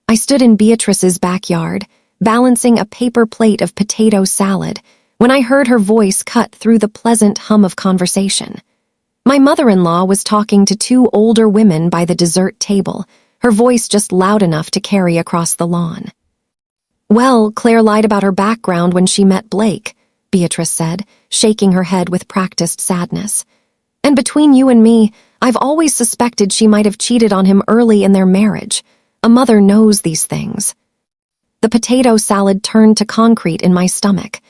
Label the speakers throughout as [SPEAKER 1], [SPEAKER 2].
[SPEAKER 1] I stood in Beatrice's backyard, balancing a paper plate of potato salad, when I heard her voice cut through the pleasant hum of conversation. My mother-in-law was talking to two older women by the dessert table, her voice just loud enough to carry across the lawn. "Well, Claire lied about her background when she met Blake," Beatrice said, shaking her head with practiced sadness. "And between you and me, I've always suspected she might have cheated on him early in their marriage. A mother knows these things." The potato salad turned to concrete in my stomach.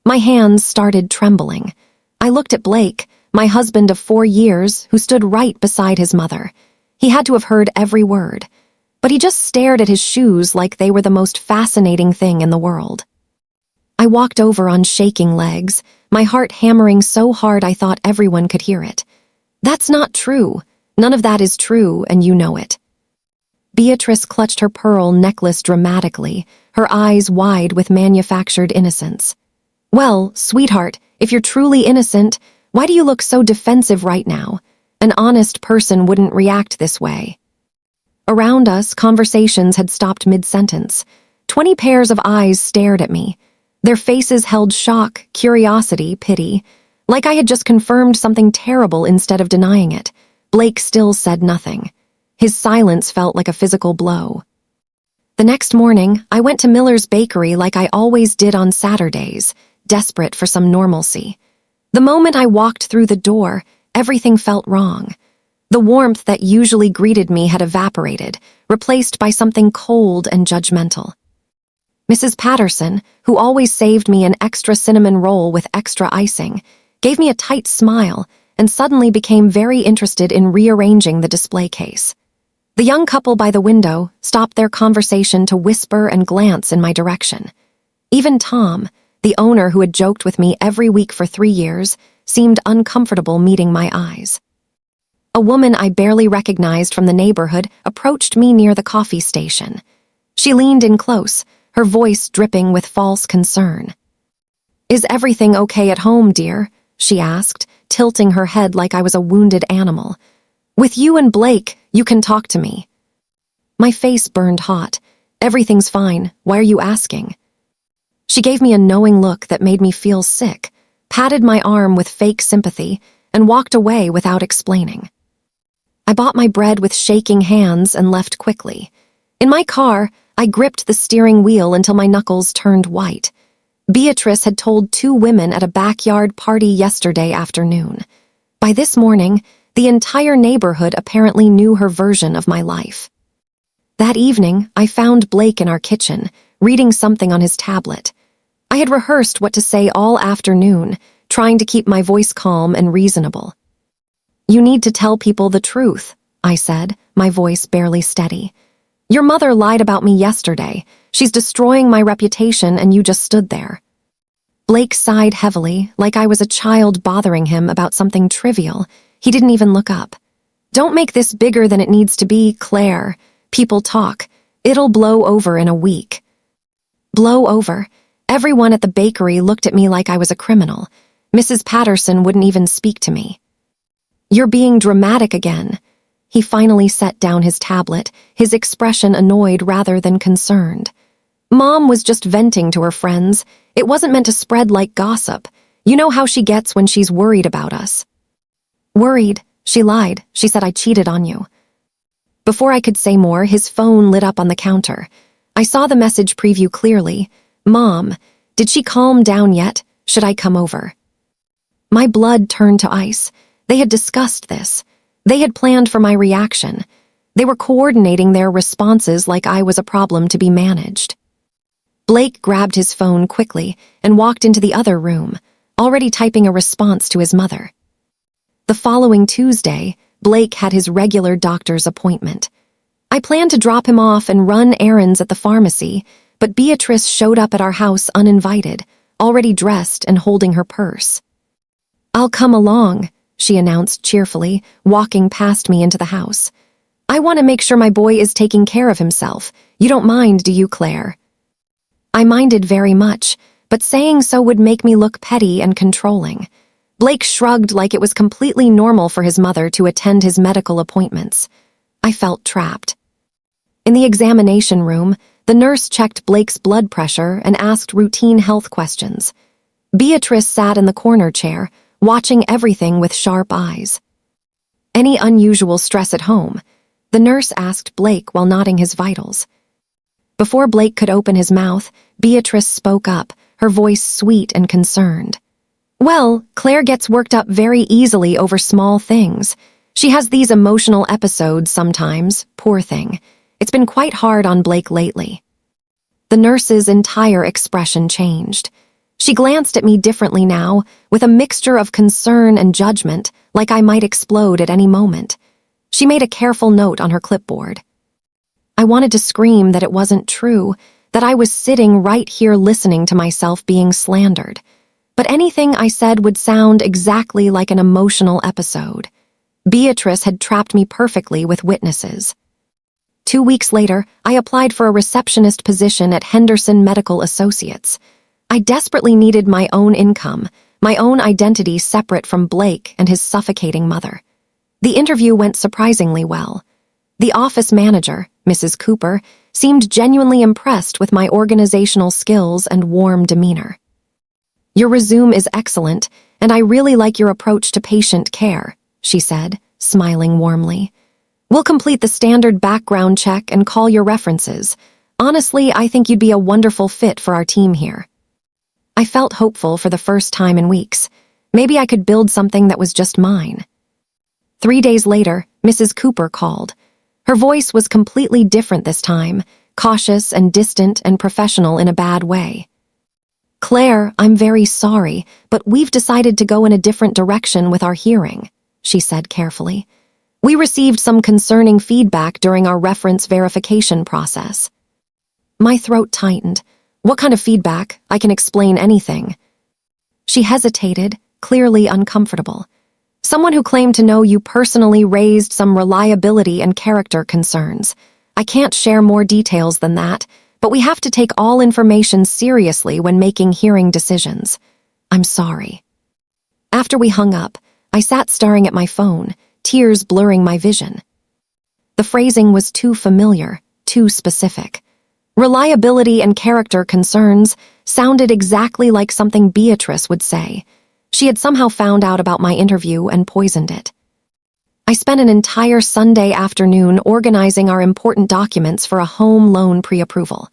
[SPEAKER 1] My hands started trembling. I looked at Blake, my husband of 4 years, who stood right beside his mother. He had to have heard every word, but he just stared at his shoes like they were the most fascinating thing in the world. I walked over on shaking legs, my heart hammering so hard I thought everyone could hear it. "That's not true. None of that is true, and you know it." Beatrice clutched her pearl necklace dramatically, her eyes wide with manufactured innocence. "Well, sweetheart, if you're truly innocent, why do you look so defensive right now? An honest person wouldn't react this way." Around us, conversations had stopped mid-sentence. 20 pairs of eyes stared at me. Their faces held shock, curiosity, pity. Like I had just confirmed something terrible instead of denying it. Blake still said nothing. His silence felt like a physical blow. The next morning, I went to Miller's Bakery like I always did on Saturdays, desperate for some normalcy. The moment I walked through the door, everything felt wrong. The warmth that usually greeted me had evaporated, replaced by something cold and judgmental. Mrs. Patterson, who always saved me an extra cinnamon roll with extra icing, gave me a tight smile and suddenly became very interested in rearranging the display case. The young couple by the window stopped their conversation to whisper and glance in my direction. Even Tom, the owner who had joked with me every week for 3 years, seemed uncomfortable meeting my eyes. A woman I barely recognized from the neighborhood approached me near the coffee station. She leaned in close, her voice dripping with false concern. "Is everything okay at home, dear?" she asked, tilting her head like I was a wounded animal. "With you and Blake, you can talk to me." My face burned hot. "Everything's fine. Why are you asking?" She gave me a knowing look that made me feel sick, patted my arm with fake sympathy, and walked away without explaining. I bought my bread with shaking hands and left quickly. In my car, I gripped the steering wheel until my knuckles turned white. Beatrice had told 2 women at a backyard party yesterday afternoon. By this morning, the entire neighborhood apparently knew her version of my life. That evening, I found Blake in our kitchen, reading something on his tablet. I had rehearsed what to say all afternoon, trying to keep my voice calm and reasonable. "You need to tell people the truth," I said, my voice barely steady. "Your mother lied about me yesterday. She's destroying my reputation and you just stood there." Blake sighed heavily, like I was a child bothering him about something trivial. He didn't even look up. "Don't make this bigger than it needs to be, Claire. People talk. It'll blow over in a week." Blow over? Everyone at the bakery looked at me like I was a criminal. Mrs. Patterson wouldn't even speak to me. "You're being dramatic again." He finally set down his tablet, his expression annoyed rather than concerned. "Mom was just venting to her friends. It wasn't meant to spread like gossip. You know how she gets when she's worried about us." "Worried? She lied. She said I cheated on you." Before I could say more, his phone lit up on the counter. I saw the message preview clearly. "Mom, did she calm down yet? Should I come over?" My blood turned to ice. They had discussed this. They had planned for my reaction. They were coordinating their responses like I was a problem to be managed. Blake grabbed his phone quickly and walked into the other room, already typing a response to his mother. The following Tuesday, Blake had his regular doctor's appointment. I planned to drop him off and run errands at the pharmacy, but Beatrice showed up at our house uninvited, already dressed and holding her purse. "I'll come along," she announced cheerfully, walking past me into the house. "I want to make sure my boy is taking care of himself. You don't mind, do you, Claire?" I minded very much, but saying so would make me look petty and controlling. Blake shrugged like it was completely normal for his mother to attend his medical appointments. I felt trapped. In the examination room, the nurse checked Blake's blood pressure and asked routine health questions. Beatrice sat in the corner chair, watching everything with sharp eyes. "Any unusual stress at home?" the nurse asked Blake while nodding his vitals. Before Blake could open his mouth, Beatrice spoke up, her voice sweet and concerned. "Well, Claire gets worked up very easily over small things. She has these emotional episodes sometimes, poor thing. It's been quite hard on Blake lately." The nurse's entire expression changed. She glanced at me differently now, with a mixture of concern and judgment, like I might explode at any moment. She made a careful note on her clipboard. I wanted to scream that it wasn't true, that I was sitting right here listening to myself being slandered. But anything I said would sound exactly like an emotional episode. Beatrice had trapped me perfectly with witnesses. 2 weeks later, I applied for a receptionist position at Henderson Medical Associates. I desperately needed my own income, my own identity separate from Blake and his suffocating mother. The interview went surprisingly well. The office manager, Mrs. Cooper, seemed genuinely impressed with my organizational skills and warm demeanor. "Your resume is excellent, and I really like your approach to patient care," she said, smiling warmly. "We'll complete the standard background check and call your references. Honestly, I think you'd be a wonderful fit for our team here." I felt hopeful for the first time in weeks. Maybe I could build something that was just mine. 3 days later, Mrs. Cooper called. Her voice was completely different this time, cautious and distant and professional in a bad way. "Claire, I'm very sorry, but we've decided to go in a different direction with our hearing," she said carefully. "We received some concerning feedback during our reference verification process." My throat tightened. "What kind of feedback? I can explain anything." She hesitated, clearly uncomfortable. "Someone who claimed to know you personally raised some reliability and character concerns. I can't share more details than that, but we have to take all information seriously when making hearing decisions. I'm sorry." After we hung up, I sat staring at my phone, tears blurring my vision. The phrasing was too familiar, too specific. Reliability and character concerns sounded exactly like something Beatrice would say. She had somehow found out about my interview and poisoned it. I spent an entire Sunday afternoon organizing our important documents for a home loan pre-approval.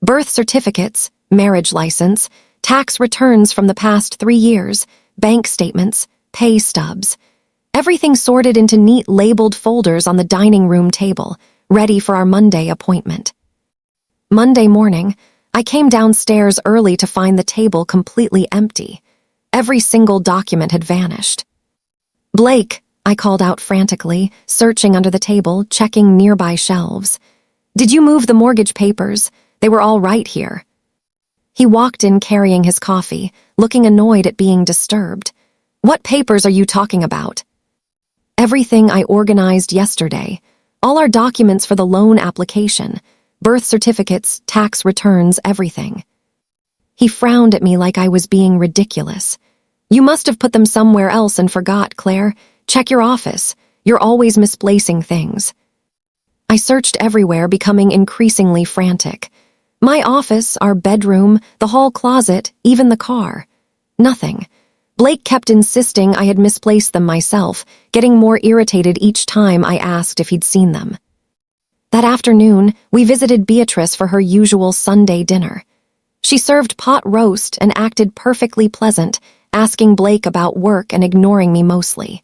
[SPEAKER 1] Birth certificates, marriage license, tax returns from the past 3 years, bank statements, pay stubs. Everything sorted into neat labeled folders on the dining room table, ready for our Monday appointment. Monday morning, I came downstairs early to find the table completely empty. Every single document had vanished. "Blake," I called out frantically, searching under the table, checking nearby shelves. "Did you move the mortgage papers? They were all right here." He walked in carrying his coffee, looking annoyed at being disturbed. "What papers are you talking about?" "Everything I organized yesterday. All our documents for the loan application. Birth certificates, tax returns, everything." He frowned at me like I was being ridiculous. "You must have put them somewhere else and forgot, Claire. Check your office. You're always misplacing things." I searched everywhere, becoming increasingly frantic. My office, our bedroom, the hall closet, even the car. Nothing. Blake kept insisting I had misplaced them myself, getting more irritated each time I asked if he'd seen them. That afternoon, we visited Beatrice for her usual Sunday dinner. She served pot roast and acted perfectly pleasant, asking Blake about work and ignoring me mostly.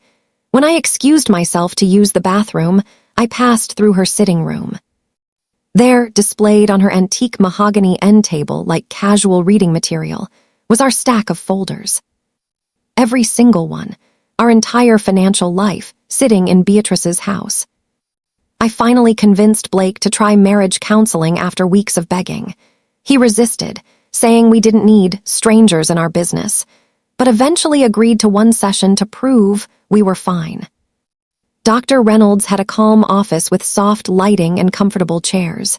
[SPEAKER 1] When I excused myself to use the bathroom, I passed through her sitting room. There, displayed on her antique mahogany end table like casual reading material, was our stack of folders. Every single one, our entire financial life, sitting in Beatrice's house. I finally convinced Blake to try marriage counseling after weeks of begging. He resisted, saying we didn't need strangers in our business, but eventually agreed to one session to prove we were fine. Dr. Reynolds had a calm office with soft lighting and comfortable chairs.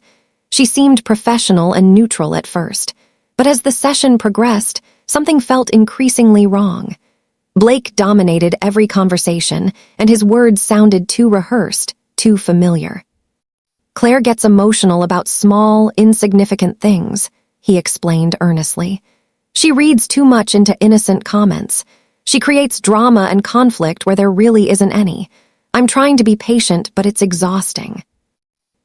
[SPEAKER 1] She seemed professional and neutral at first, but as the session progressed, something felt increasingly wrong. Blake dominated every conversation, and his words sounded too rehearsed, too familiar. Claire gets emotional about small, insignificant things, he explained earnestly. She reads too much into innocent comments. She creates drama and conflict where there really isn't any. I'm trying to be patient, but it's exhausting.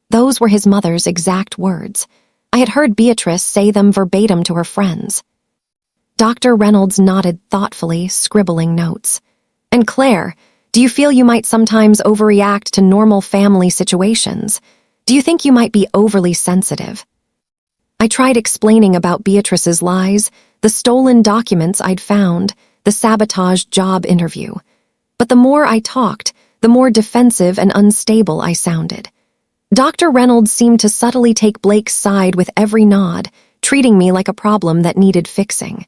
[SPEAKER 1] Those were his mother's exact words. I had heard Beatrice say them verbatim to her friends. Dr. Reynolds nodded thoughtfully, scribbling notes. And Claire, do you feel you might sometimes overreact to normal family situations? Do you think you might be overly sensitive? I tried explaining about Beatrice's lies, the stolen documents I'd found, the sabotaged job interview. But the more I talked, the more defensive and unstable I sounded. Dr. Reynolds seemed to subtly take Blake's side with every nod, treating me like a problem that needed fixing.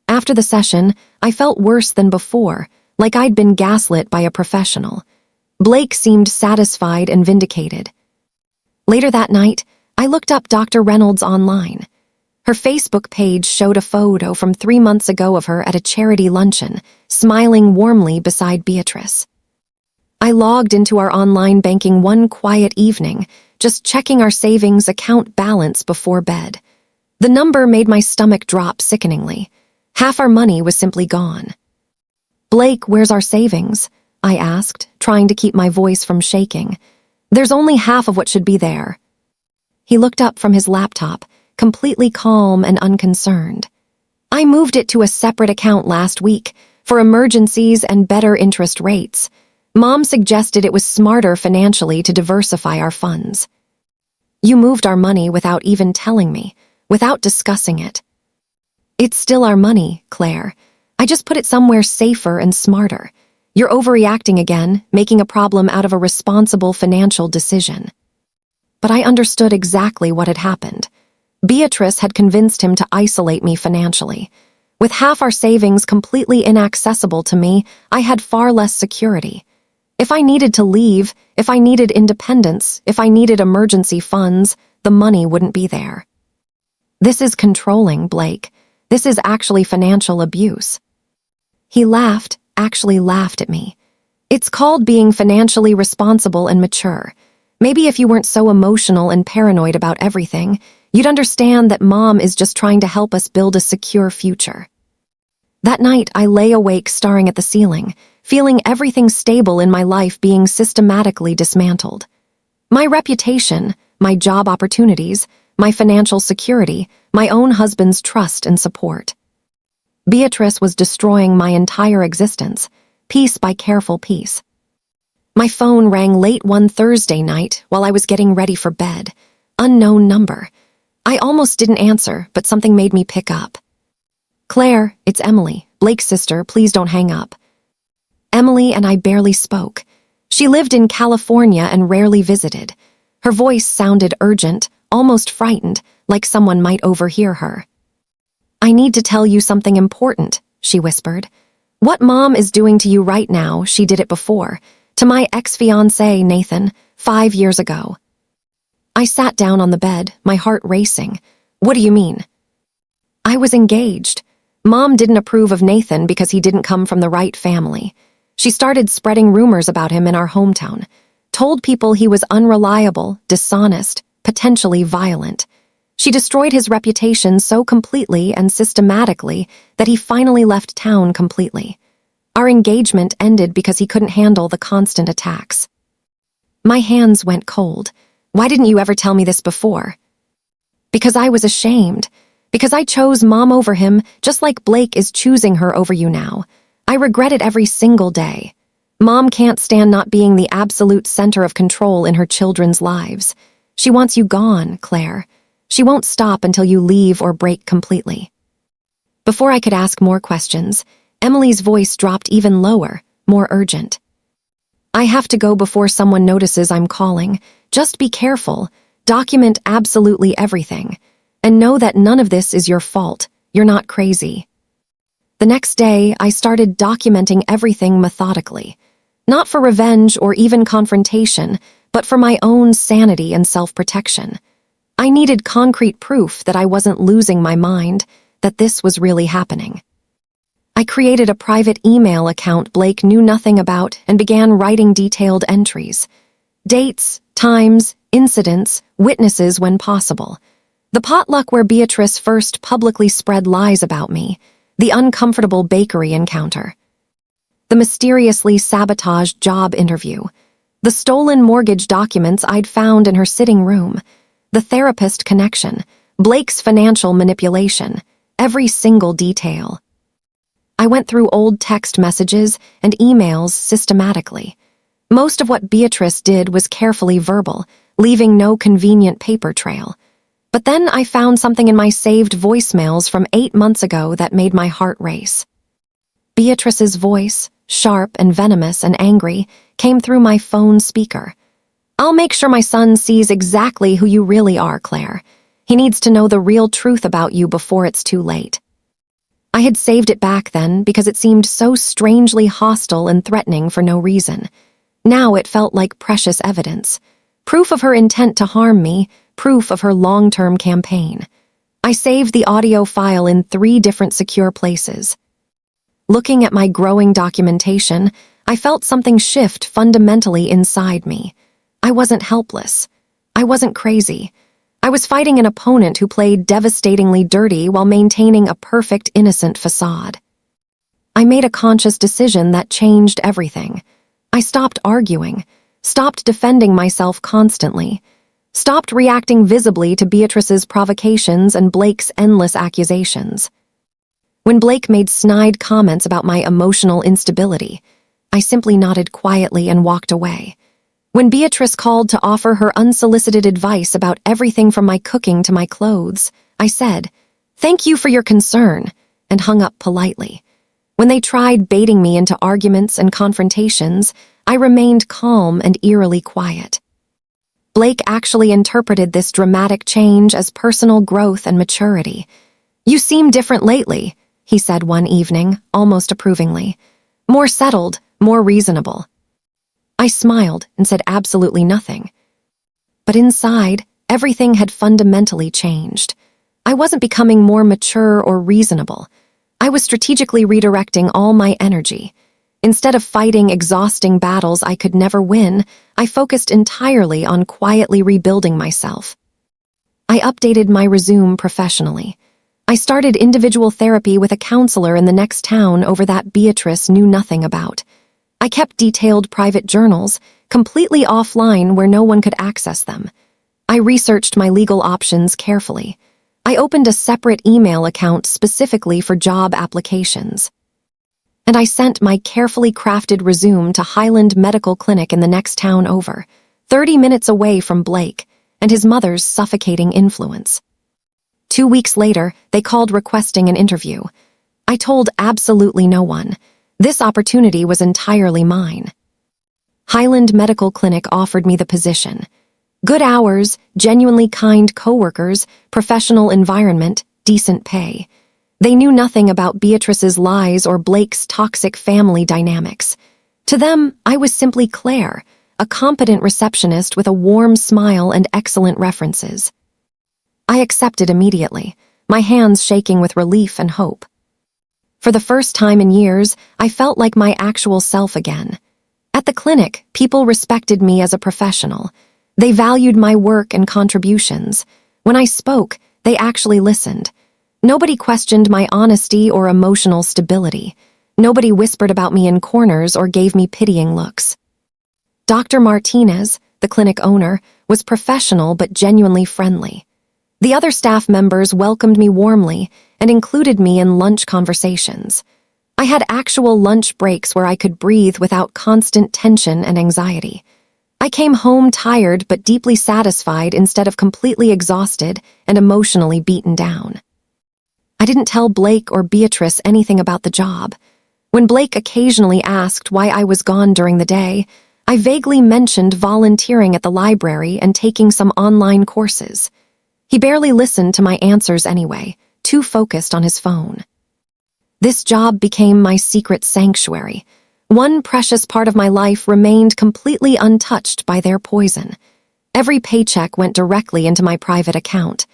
[SPEAKER 1] After the session, I felt worse than before, like I'd been gaslit by a professional. Blake seemed satisfied and vindicated. Later that night, I looked up Dr. Reynolds online. Her Facebook page showed a photo from 3 months ago of her at a charity luncheon, smiling warmly beside Beatrice. I logged into our online banking one quiet evening, just checking our savings account balance before bed. The number made my stomach drop sickeningly. Half our money was simply gone. Blake, where's our savings? I asked, trying to keep my voice from shaking. There's only half of what should be there. He looked up from his laptop, completely calm and unconcerned. I moved it to a separate account last week, for emergencies and better interest rates. Mom suggested it was smarter financially to diversify our funds. You moved our money without even telling me, without discussing it. It's still our money, Claire. I just put it somewhere safer and smarter. You're overreacting again, making a problem out of a responsible financial decision. But I understood exactly what had happened. Beatrice had convinced him to isolate me financially. With half our savings completely inaccessible to me, I had far less security. If I needed to leave, if I needed independence, if I needed emergency funds, the money wouldn't be there. This is controlling, Blake. This is actually financial abuse. He laughed, actually laughed at me. It's called being financially responsible and mature. Maybe if you weren't so emotional and paranoid about everything, you'd understand that Mom is just trying to help us build a secure future. That night, I lay awake staring at the ceiling, feeling everything stable in my life being systematically dismantled. My reputation, my job opportunities, my financial security, my own husband's trust and support. Beatrice was destroying my entire existence, piece by careful piece. My phone rang late one Thursday night while I was getting ready for bed. Unknown number. I almost didn't answer, but something made me pick up. Claire, it's Emily, Blake's sister, please don't hang up. Emily and I barely spoke. She lived in California and rarely visited. Her voice sounded urgent, almost frightened, like someone might overhear her. I need to tell you something important, she whispered. What Mom is doing to you right now, she did it before. To my ex-fiancé, Nathan, 5 years ago. I sat down on the bed, my heart racing. What do you mean? I was engaged. Mom didn't approve of Nathan because he didn't come from the right family. She started spreading rumors about him in our hometown, told people he was unreliable, dishonest, potentially violent. She destroyed his reputation so completely and systematically that he finally left town completely. Our engagement ended because he couldn't handle the constant attacks. My hands went cold. Why didn't you ever tell me this before? Because I was ashamed. Because I chose Mom over him, just like Blake is choosing her over you now. I regret it every single day. Mom can't stand not being the absolute center of control in her children's lives. She wants you gone, Claire. She won't stop until you leave or break completely. Before I could ask more questions, Emily's voice dropped even lower, more urgent. I have to go before someone notices I'm calling. Just be careful. Document absolutely everything. And know that none of this is your fault. You're not crazy. The next day, I started documenting everything methodically. Not for revenge or even confrontation, but for my own sanity and self-protection. I needed concrete proof that I wasn't losing my mind, that this was really happening. I created a private email account Blake knew nothing about and began writing detailed entries. Dates, times, incidents, witnesses when possible. The potluck where Beatrice first publicly spread lies about me, the uncomfortable bakery encounter, the mysteriously sabotaged job interview, the stolen mortgage documents I'd found in her sitting room, the therapist connection, Blake's financial manipulation, every single detail. I went through old text messages and emails systematically. Most of what Beatrice did was carefully verbal, leaving no convenient paper trail. But then I found something in my saved voicemails from 8 months ago that made my heart race. Beatrice's voice, sharp and venomous and angry, came through my phone speaker. "I'll make sure my son sees exactly who you really are, Claire. He needs to know the real truth about you before it's too late." I had saved it back then because it seemed so strangely hostile and threatening for no reason. Now it felt like precious evidence. Proof of her intent to harm me, proof of her long-term campaign. I saved the audio file in 3 different secure places. Looking at my growing documentation, I felt something shift fundamentally inside me. I wasn't helpless. I wasn't crazy. I was fighting an opponent who played devastatingly dirty while maintaining a perfect, innocent facade. I made a conscious decision that changed everything. I stopped arguing, stopped defending myself constantly, stopped reacting visibly to Beatrice's provocations and Blake's endless accusations. When Blake made snide comments about my emotional instability, I simply nodded quietly and walked away. When Beatrice called to offer her unsolicited advice about everything from my cooking to my clothes, I said, "Thank you for your concern," and hung up politely. When they tried baiting me into arguments and confrontations, I remained calm and eerily quiet. Blake actually interpreted this dramatic change as personal growth and maturity. "You seem different lately," he said one evening, almost approvingly. "More settled, more reasonable." I smiled and said absolutely nothing. But inside, everything had fundamentally changed. I wasn't becoming more mature or reasonable. I was strategically redirecting all my energy. Instead of fighting exhausting battles I could never win, I focused entirely on quietly rebuilding myself. I updated my resume professionally. I started individual therapy with a counselor in the next town over that Beatrice knew nothing about. I kept detailed private journals, completely offline where no one could access them. I researched my legal options carefully. I opened a separate email account specifically for job applications. And I sent my carefully crafted resume to Highland Medical Clinic in the next town over, 30 minutes away from Blake and his mother's suffocating influence. 2 weeks later, they called requesting an interview. I told absolutely no one. This opportunity was entirely mine. Highland Medical Clinic offered me the position. Good hours, genuinely kind coworkers, professional environment, decent pay. They knew nothing about Beatrice's lies or Blake's toxic family dynamics. To them, I was simply Claire, a competent receptionist with a warm smile and excellent references. I accepted immediately, my hands shaking with relief and hope. For the first time in years, I felt like my actual self again. At the clinic, people respected me as a professional. They valued my work and contributions. When I spoke, they actually listened. Nobody questioned my honesty or emotional stability. Nobody whispered about me in corners or gave me pitying looks. Dr. Martinez, the clinic owner, was professional but genuinely friendly. The other staff members welcomed me warmly and included me in lunch conversations. I had actual lunch breaks where I could breathe without constant tension and anxiety. I came home tired but deeply satisfied instead of completely exhausted and emotionally beaten down. I didn't tell Blake or Beatrice anything about the job. When Blake occasionally asked why I was gone during the day, I vaguely mentioned volunteering at the library and taking some online courses. He barely listened to my answers anyway, too focused on his phone. This job became my secret sanctuary. One precious part of my life remained completely untouched by their poison. Every paycheck went directly into my private account.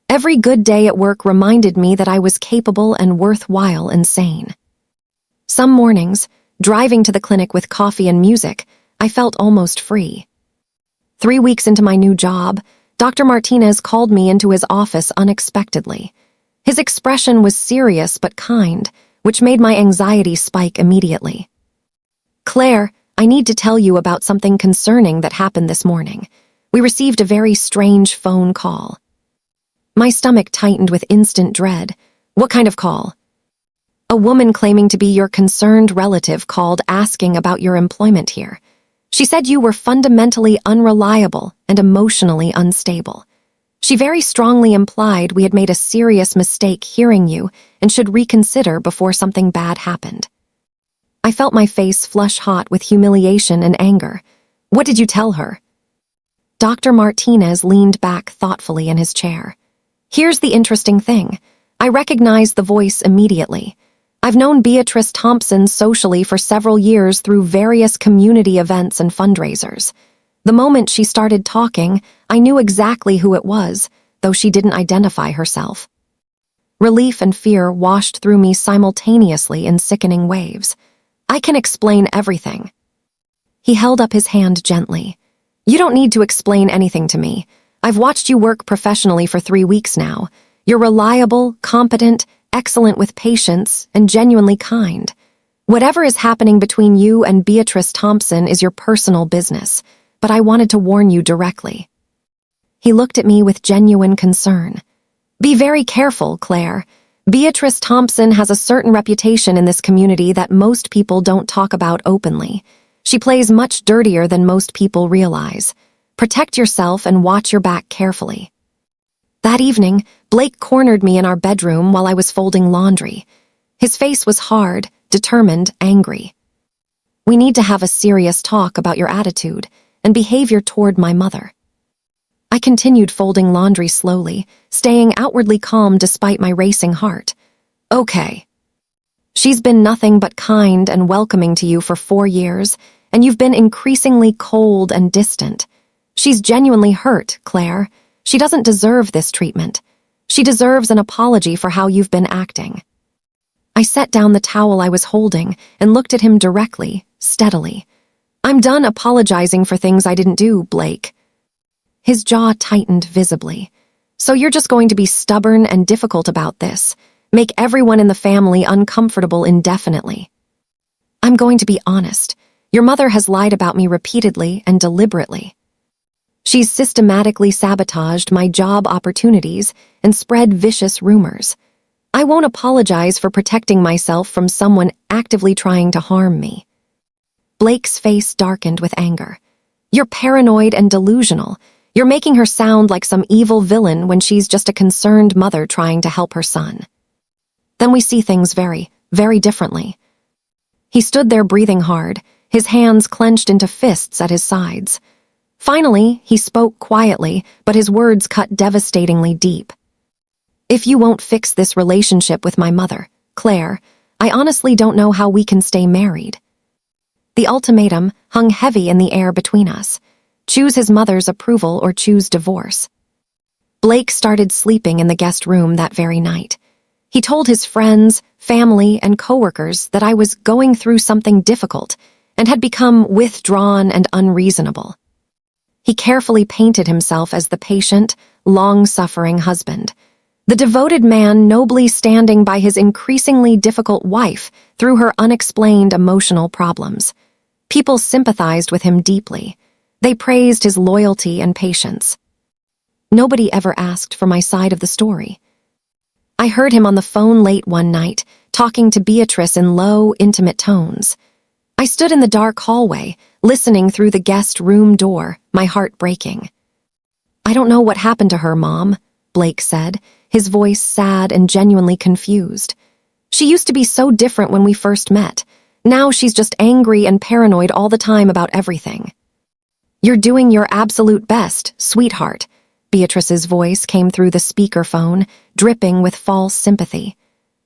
[SPEAKER 1] Every good day at work reminded me that I was capable and worthwhile and sane. Some mornings, driving to the clinic with coffee and music, I felt almost free. 3 weeks into my new job, Dr. Martinez called me into his office unexpectedly. His expression was serious but kind, which made my anxiety spike immediately. "Claire, I need to tell you about something concerning that happened this morning. We received a very strange phone call." My stomach tightened with instant dread. "What kind of call?" "A woman claiming to be your concerned relative called asking about your employment here. She said you were fundamentally unreliable and emotionally unstable. She very strongly implied we had made a serious mistake hearing you and should reconsider before something bad happened." I felt my face flush hot with humiliation and anger. "What did you tell her?" Dr. Martinez leaned back thoughtfully in his chair. "Here's the interesting thing. I recognized the voice immediately. I've known Beatrice Thompson socially for several years through various community events and fundraisers. The moment she started talking, I knew exactly who it was, though she didn't identify herself." Relief and fear washed through me simultaneously in sickening waves. "I can explain everything." He held up his hand gently. "You don't need to explain anything to me. I've watched you work professionally for 3 weeks now. You're reliable, competent, excellent with patience, and genuinely kind. Whatever is happening between you and Beatrice Thompson is your personal business, but I wanted to warn you directly." He looked at me with genuine concern. "Be very careful, Claire. Beatrice Thompson has a certain reputation in this community that most people don't talk about openly. She plays much dirtier than most people realize. Protect yourself and watch your back carefully." That evening, Blake cornered me in our bedroom while I was folding laundry. His face was hard, determined, angry. "We need to have a serious talk about your attitude and behavior toward my mother." I continued folding laundry slowly, staying outwardly calm despite my racing heart. "Okay. She's been nothing but kind and welcoming to you for 4 years, and you've been increasingly cold and distant. She's genuinely hurt, Claire. She doesn't deserve this treatment. She deserves an apology for how you've been acting." I set down the towel I was holding and looked at him directly, steadily. "I'm done apologizing for things I didn't do, Blake." His jaw tightened visibly. "So you're just going to be stubborn and difficult about this, make everyone in the family uncomfortable indefinitely?" "I'm going to be honest. Your mother has lied about me repeatedly and deliberately. She's systematically sabotaged my job opportunities and spread vicious rumors. I won't apologize for protecting myself from someone actively trying to harm me." Blake's face darkened with anger. "You're paranoid and delusional. You're making her sound like some evil villain when she's just a concerned mother trying to help her son. Then we see things very, very differently." He stood there breathing hard, his hands clenched into fists at his sides. Finally, he spoke quietly, but his words cut devastatingly deep. "If you won't fix this relationship with my mother, Claire, I honestly don't know how we can stay married." The ultimatum hung heavy in the air between us. Choose his mother's approval or choose divorce. Blake started sleeping in the guest room that very night. He told his friends, family, and coworkers that I was going through something difficult and had become withdrawn and unreasonable. He carefully painted himself as the patient, long-suffering husband, the devoted man nobly standing by his increasingly difficult wife through her unexplained emotional problems. People sympathized with him deeply. They praised his loyalty and patience. Nobody ever asked for my side of the story. I heard him on the phone late one night, talking to Beatrice in low, intimate tones. I stood in the dark hallway, listening through the guest room door, my heart breaking. "I don't know what happened to her, Mom," Blake said, his voice sad and genuinely confused. "She used to be so different when we first met. Now she's just angry and paranoid all the time about everything." "You're doing your absolute best, sweetheart," Beatrice's voice came through the speakerphone, dripping with false sympathy.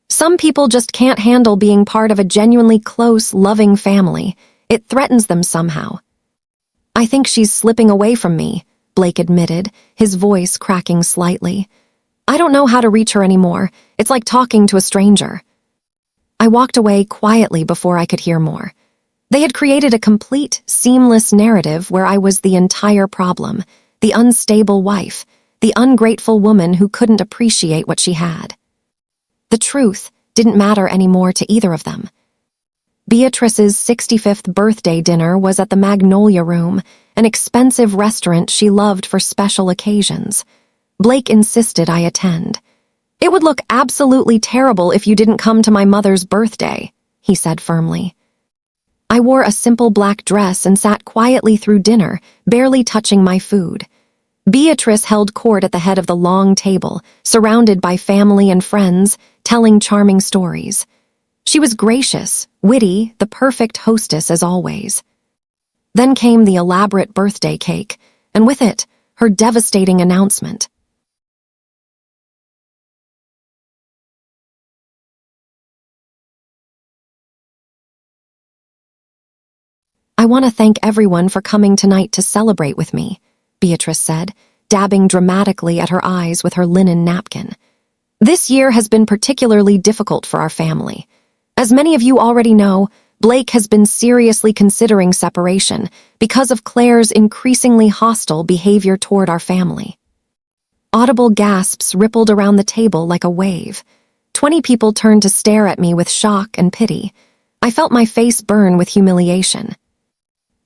[SPEAKER 1] "Some people just can't handle being part of a genuinely close, loving family. It threatens them somehow." "I think she's slipping away from me," Blake admitted, his voice cracking slightly. "I don't know how to reach her anymore. It's like talking to a stranger." I walked away quietly before I could hear more. They had created a complete, seamless narrative where I was the entire problem, the unstable wife, the ungrateful woman who couldn't appreciate what she had. The truth didn't matter anymore to either of them. Beatrice's 65th birthday dinner was at the Magnolia Room, an expensive restaurant she loved for special occasions. Blake insisted I attend. "It would look absolutely terrible if you didn't come to my mother's birthday," he said firmly. I wore a simple black dress and sat quietly through dinner, barely touching my food. Beatrice held court at the head of the long table, surrounded by family and friends, telling charming stories. She was gracious, witty, the perfect hostess as always. Then came the elaborate birthday cake, and with it, her devastating announcement. "I want to thank everyone for coming tonight to celebrate with me," Beatrice said, dabbing dramatically at her eyes with her linen napkin. "This year has been particularly difficult for our family. As many of you already know, Blake has been seriously considering separation because of Claire's increasingly hostile behavior toward our family." Audible gasps rippled around the table like a wave. 20 people turned to stare at me with shock and pity. I felt my face burn with humiliation.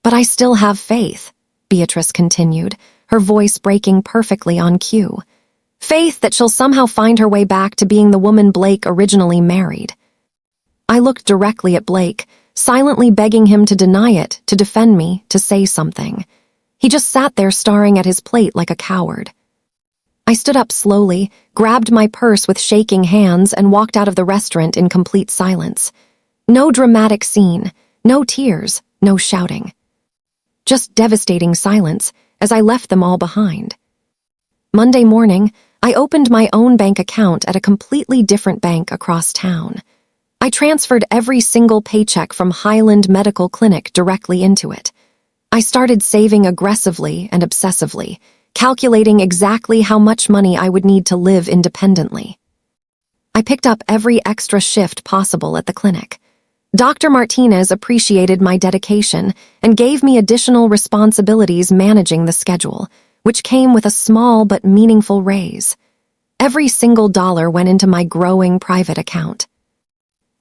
[SPEAKER 1] "But I still have faith," Beatrice continued, her voice breaking perfectly on cue. "Faith that she'll somehow find her way back to being the woman Blake originally married." I looked directly at Blake, silently begging him to deny it, to defend me, to say something. He just sat there staring at his plate like a coward. I stood up slowly, grabbed my purse with shaking hands, and walked out of the restaurant in complete silence. No dramatic scene, no tears, no shouting. Just devastating silence as I left them all behind. Monday morning, I opened my own bank account at a completely different bank across town. I transferred every single paycheck from Highland Medical Clinic directly into it. I started saving aggressively and obsessively, calculating exactly how much money I would need to live independently. I picked up every extra shift possible at the clinic. Dr. Martinez appreciated my dedication and gave me additional responsibilities managing the schedule, which came with a small but meaningful raise. Every single dollar went into my growing private account.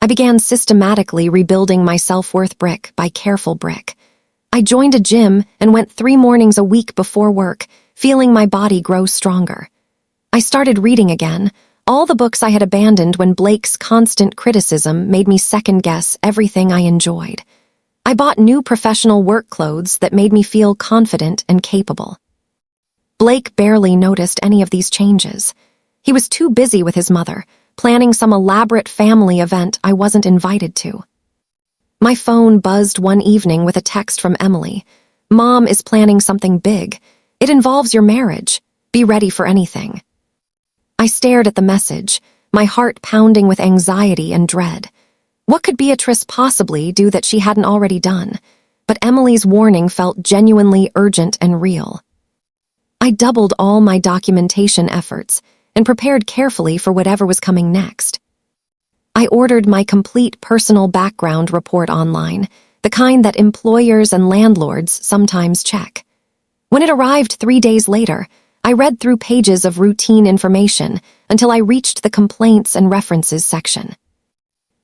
[SPEAKER 1] I began systematically rebuilding my self-worth brick by careful brick. I joined a gym and went 3 mornings a week before work, feeling my body grow stronger. I started reading again, all the books I had abandoned when Blake's constant criticism made me second-guess everything I enjoyed. I bought new professional work clothes that made me feel confident and capable. Blake barely noticed any of these changes. He was too busy with his mother, planning some elaborate family event I wasn't invited to. My phone buzzed one evening with a text from Emily. "Mom is planning something big. It involves your marriage. Be ready for anything." I stared at the message, my heart pounding with anxiety and dread. What could Beatrice possibly do that she hadn't already done? But Emily's warning felt genuinely urgent and real. I doubled all my documentation efforts and prepared carefully for whatever was coming next. I ordered my complete personal background report online, the kind that employers and landlords sometimes check. When it arrived 3 days later, I read through pages of routine information until I reached the complaints and references section.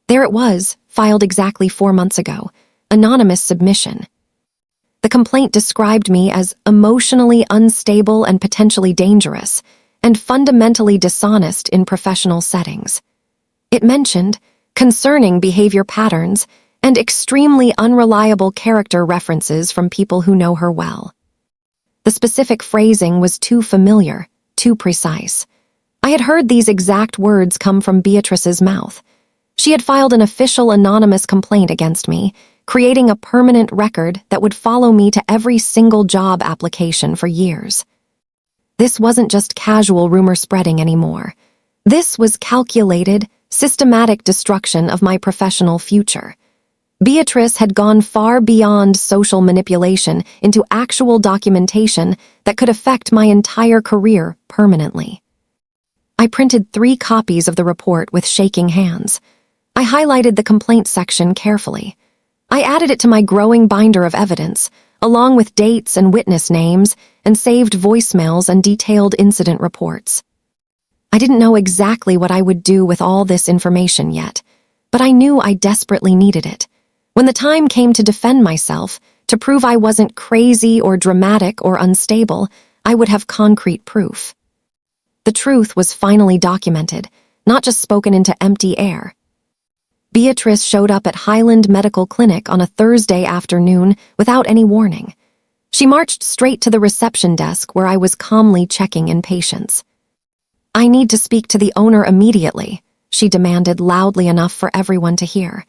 [SPEAKER 1] There it was, filed exactly 4 months ago, anonymous submission. The complaint described me as emotionally unstable and potentially dangerous, and fundamentally dishonest in professional settings. It mentioned concerning behavior patterns and extremely unreliable character references from people who know her well. The specific phrasing was too familiar, too precise. I had heard these exact words come from Beatrice's mouth. She had filed an official anonymous complaint against me, creating a permanent record that would follow me to every single job application for years. This wasn't just casual rumor spreading anymore. This was calculated, systematic destruction of my professional future. Beatrice had gone far beyond social manipulation into actual documentation that could affect my entire career permanently. I printed 3 copies of the report with shaking hands. I highlighted the complaint section carefully. I added it to my growing binder of evidence, along with dates and witness names, and saved voicemails and detailed incident reports. I didn't know exactly what I would do with all this information yet, but I knew I desperately needed it. When the time came to defend myself, to prove I wasn't crazy or dramatic or unstable, I would have concrete proof. The truth was finally documented, not just spoken into empty air. Beatrice showed up at Highland Medical Clinic on a Thursday afternoon without any warning. She marched straight to the reception desk where I was calmly checking in patients. "I need to speak to the owner immediately," she demanded loudly enough for everyone to hear.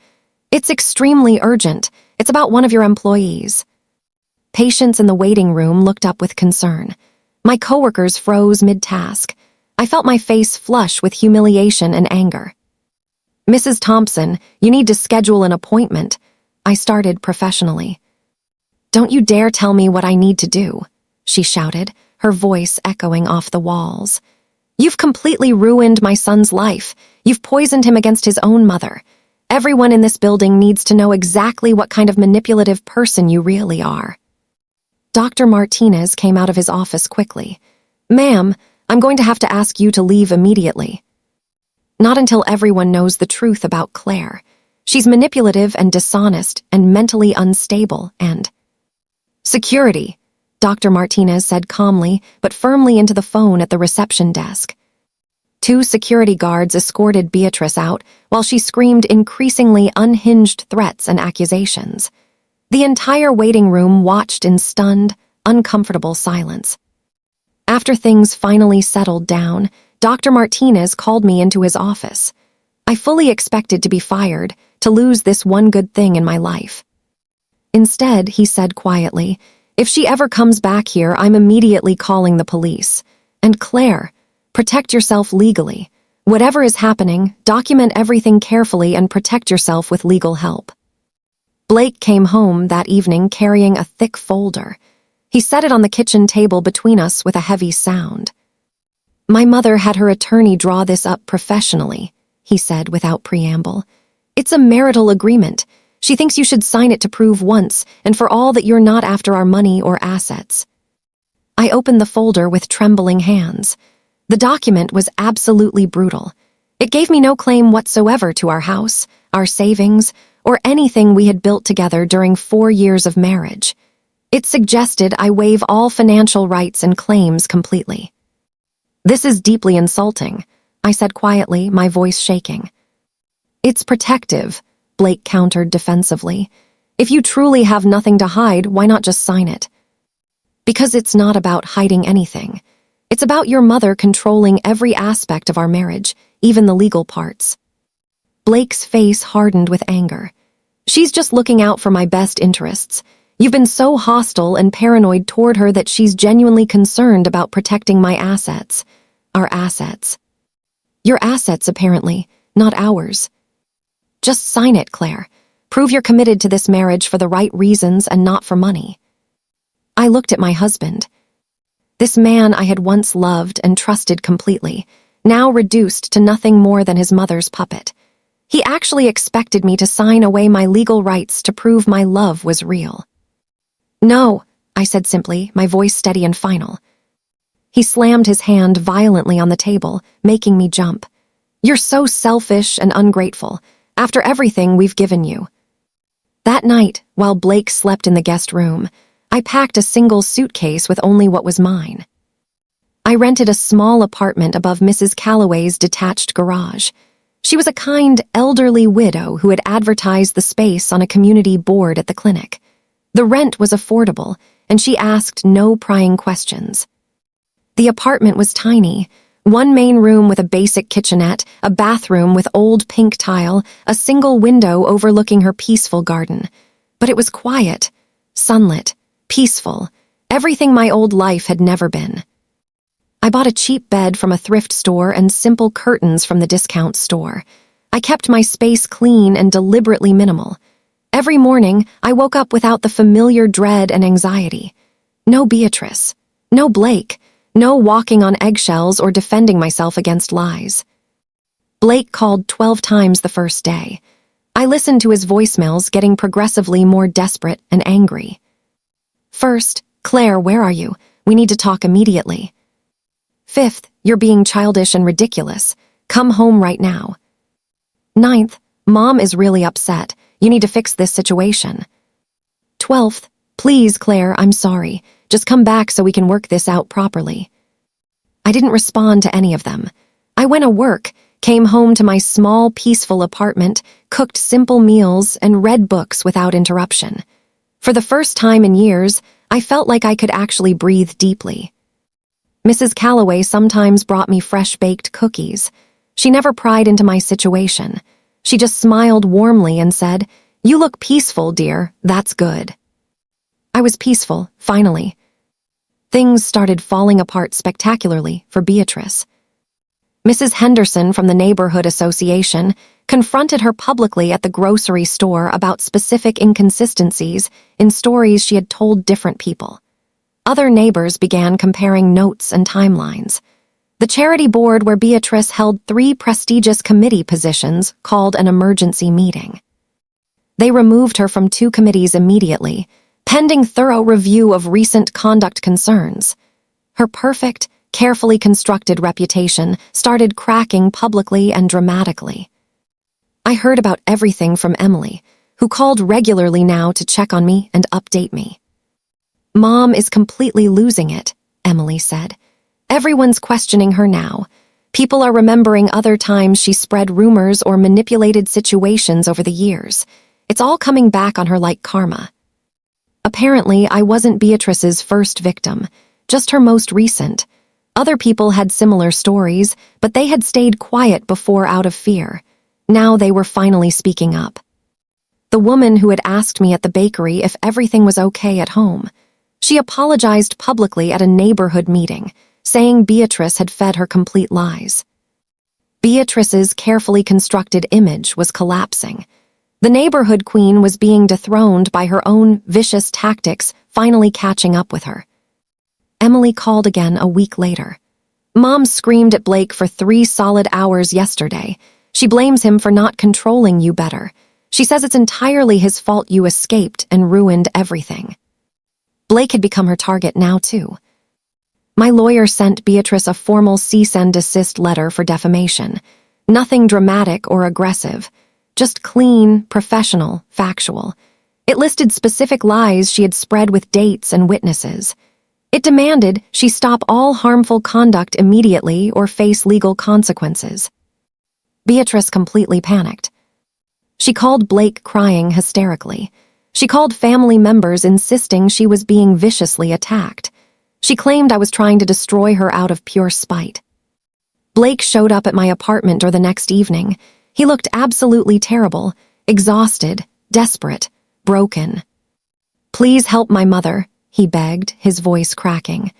[SPEAKER 1] "It's extremely urgent. It's about one of your employees." Patients in the waiting room looked up with concern. My coworkers froze mid-task. I felt my face flush with humiliation and anger. "Mrs. Thompson, you need to schedule an appointment," I started professionally. "Don't you dare tell me what I need to do," she shouted, her voice echoing off the walls. "You've completely ruined my son's life. You've poisoned him against his own mother. Everyone in this building needs to know exactly what kind of manipulative person you really are." Dr. Martinez came out of his office quickly. "Ma'am, I'm going to have to ask you to leave immediately." "Not until everyone knows the truth about Claire. She's manipulative and dishonest and mentally unstable and—" "Security," Dr. Martinez said calmly but firmly into the phone at the reception desk. 2 security guards escorted Beatrice out while she screamed increasingly unhinged threats and accusations. The entire waiting room watched in stunned, uncomfortable silence. After things finally settled down, Dr. Martinez called me into his office. I fully expected to be fired, to lose this one good thing in my life. Instead, he said quietly, "If she ever comes back here, I'm immediately calling the police. And Claire, protect yourself legally. Whatever is happening, document everything carefully and protect yourself with legal help." Blake came home that evening carrying a thick folder. He set it on the kitchen table between us with a heavy sound. "My mother had her attorney draw this up professionally," he said without preamble. "It's a marital agreement. She thinks you should sign it to prove once and for all that you're not after our money or assets." I opened the folder with trembling hands. The document was absolutely brutal. It gave me no claim whatsoever to our house, our savings, or anything we had built together during 4 years of marriage. It suggested I waive all financial rights and claims completely. "This is deeply insulting," I said quietly, my voice shaking. "It's protective," Blake countered defensively. "If you truly have nothing to hide, why not just sign it?" "Because it's not about hiding anything. It's about your mother controlling every aspect of our marriage, even the legal parts." Blake's face hardened with anger. "She's just looking out for my best interests. You've been so hostile and paranoid toward her that she's genuinely concerned about protecting my assets. Our assets. Your assets, apparently, not ours. Just sign it, Claire. Prove you're committed to this marriage for the right reasons and not for money." I looked at my husband. This man I had once loved and trusted completely, now reduced to nothing more than his mother's puppet. He actually expected me to sign away my legal rights to prove my love was real. "No," I said simply, my voice steady and final. He slammed his hand violently on the table, making me jump. "You're so selfish and ungrateful, after everything we've given you." That night, while Blake slept in the guest room, I packed a single suitcase with only what was mine. I rented a small apartment above Mrs. Calloway's detached garage. She was a kind, elderly widow who had advertised the space on a community board at the clinic. The rent was affordable, and she asked no prying questions. The apartment was tiny, one main room with a basic kitchenette, a bathroom with old pink tile, a single window overlooking her peaceful garden. But it was quiet, sunlit, peaceful, everything my old life had never been. I bought a cheap bed from a thrift store and simple curtains from the discount store. I kept my space clean and deliberately minimal. Every morning, I woke up without the familiar dread and anxiety. No Beatrice. No Blake. No walking on eggshells or defending myself against lies. Blake called 12 times the first day. I listened to his voicemails, getting progressively more desperate and angry. First, Claire, where are you? We need to talk immediately. Fifth, you're being childish and ridiculous. Come home right now. Ninth, Mom is really upset. You need to fix this situation. 12th, please, Claire, I'm sorry. Just come back so we can work this out properly. I didn't respond to any of them. I went to work, came home to my small, peaceful apartment, cooked simple meals, and read books without interruption. For the first time in years, I felt like I could actually breathe deeply. Mrs. Calloway sometimes brought me fresh-baked cookies. She never pried into my situation. She just smiled warmly and said, "You look peaceful, dear. That's good." I was peaceful, finally. Things started falling apart spectacularly for Beatrice. Mrs. Henderson from the Neighborhood Association confronted her publicly at the grocery store about specific inconsistencies in stories she had told different people. Other neighbors began comparing notes and timelines. The charity board where Beatrice held 3 prestigious committee positions called an emergency meeting. They removed her from 2 committees immediately, pending thorough review of recent conduct concerns. Her perfect, carefully constructed reputation started cracking publicly and dramatically. I heard about everything from Emily, who called regularly now to check on me and update me. Mom is completely losing it, Emily said. Everyone's questioning her now. People are remembering other times she spread rumors or manipulated situations over the years. It's all coming back on her like karma. Apparently, I wasn't Beatrice's first victim, just her most recent. Other people had similar stories, but they had stayed quiet before out of fear. Now they were finally speaking up. The woman who had asked me at the bakery if everything was okay at home. She apologized publicly at a neighborhood meeting, saying Beatrice had fed her complete lies. Beatrice's carefully constructed image was collapsing. The neighborhood queen was being dethroned by her own vicious tactics finally catching up with her. Emily called again a week later. Mom screamed at Blake for 3 solid hours yesterday. She blames him for not controlling you better. She says it's entirely his fault you escaped and ruined everything. Blake had become her target now, too. My lawyer sent Beatrice a formal cease and desist letter for defamation. Nothing dramatic or aggressive, just clean, professional, factual. It listed specific lies she had spread with dates and witnesses. It demanded she stop all harmful conduct immediately or face legal consequences. Beatrice completely panicked. She called Blake crying hysterically. She called family members insisting she was being viciously attacked. She claimed I was trying to destroy her out of pure spite. Blake showed up at my apartment the next evening. He looked absolutely terrible, exhausted, desperate, broken. "Please help my mother," he begged, his voice cracking.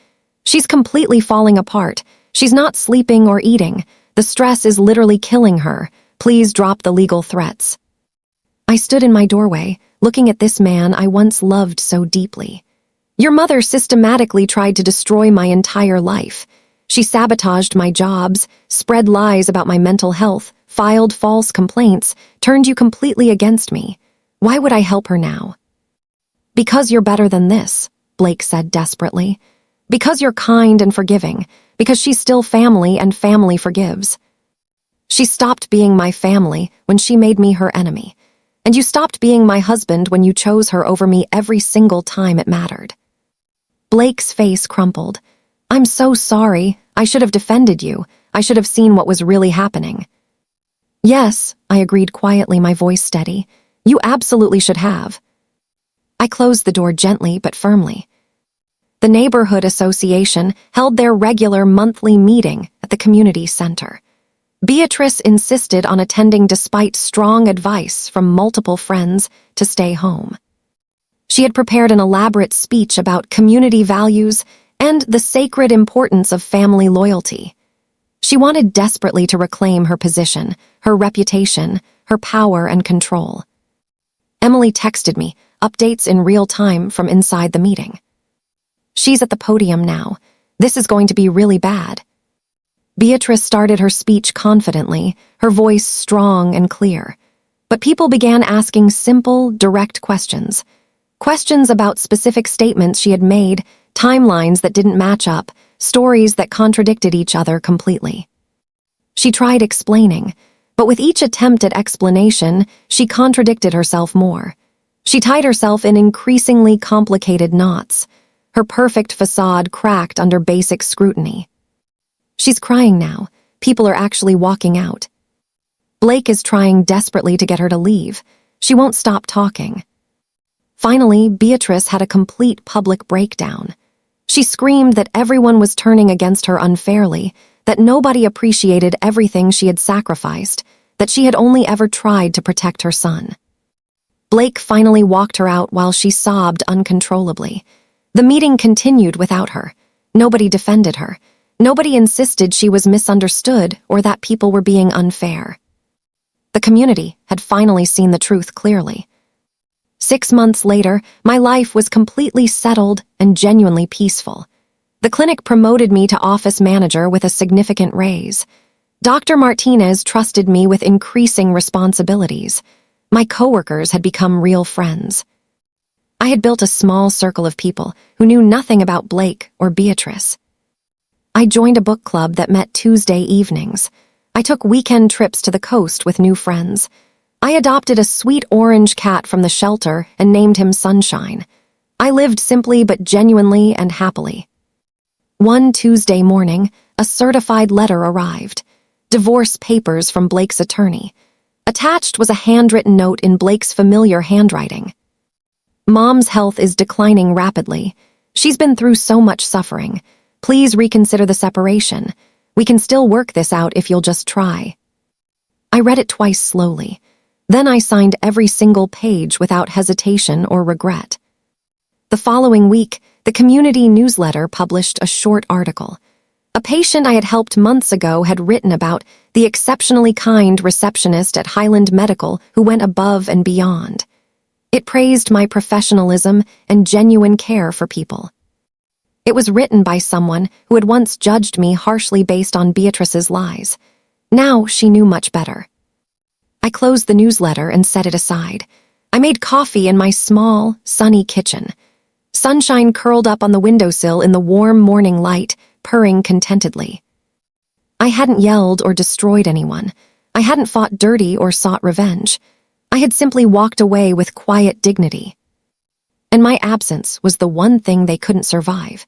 [SPEAKER 1] "She's completely falling apart. She's not sleeping or eating. The stress is literally killing her. Please drop the legal threats." I stood in my doorway, looking at this man I once loved so deeply. Your mother systematically tried to destroy my entire life. She sabotaged my jobs, spread lies about my mental health, filed false complaints, turned you completely against me. Why would I help her now? "Because you're better than this," Blake said desperately. "Because you're kind and forgiving. Because she's still family and family forgives. She stopped being my family when she made me her enemy. And you stopped being my husband when you chose her over me every single time it mattered." Blake's face crumpled. "I'm so sorry. I should have defended you. I should have seen what was really happening." "Yes," I agreed quietly, my voice steady. "You absolutely should have." I closed the door gently but firmly. The Neighborhood Association held their regular monthly meeting at the community center. Beatrice insisted on attending despite strong advice from multiple friends to stay home. She had prepared an elaborate speech about community values and the sacred importance of family loyalty. She wanted desperately to reclaim her position, her reputation, her power and control. Emily texted me, updates in real time from inside the meeting. "She's at the podium now. This is going to be really bad." Beatrice started her speech confidently, her voice strong and clear. But people began asking simple, direct questions. Questions about specific statements she had made, timelines that didn't match up, stories that contradicted each other completely. She tried explaining, but with each attempt at explanation, she contradicted herself more. She tied herself in increasingly complicated knots. Her perfect facade cracked under basic scrutiny. She's crying now. People are actually walking out. Blake is trying desperately to get her to leave. She won't stop talking. Finally, Beatrice had a complete public breakdown. She screamed that everyone was turning against her unfairly, that nobody appreciated everything she had sacrificed, that she had only ever tried to protect her son. Blake finally walked her out while she sobbed uncontrollably. The meeting continued without her. Nobody defended her. Nobody insisted she was misunderstood or that people were being unfair. The community had finally seen the truth clearly. 6 months later, my life was completely settled and genuinely peaceful. The clinic promoted me to office manager with a significant raise. Dr. Martinez trusted me with increasing responsibilities. My coworkers had become real friends. I had built a small circle of people who knew nothing about Blake or Beatrice. I joined a book club that met Tuesday evenings. I took weekend trips to the coast with new friends. I adopted a sweet orange cat from the shelter and named him Sunshine. I lived simply but genuinely and happily. One Tuesday morning, a certified letter arrived. Divorce papers from Blake's attorney. Attached was a handwritten note in Blake's familiar handwriting. Mom's health is declining rapidly. She's been through so much suffering. Please reconsider the separation. We can still work this out if you'll just try. I read it twice slowly. Then I signed every single page without hesitation or regret. The following week, the community newsletter published a short article. A patient I had helped months ago had written about the exceptionally kind receptionist at Highland Medical who went above and beyond. It praised my professionalism and genuine care for people. It was written by someone who had once judged me harshly based on Beatrice's lies. Now she knew much better. I closed the newsletter and set it aside. I made coffee in my small, sunny kitchen. Sunshine curled up on the windowsill in the warm morning light, purring contentedly. I hadn't yelled or destroyed anyone. I hadn't fought dirty or sought revenge. I had simply walked away with quiet dignity. And my absence was the one thing they couldn't survive.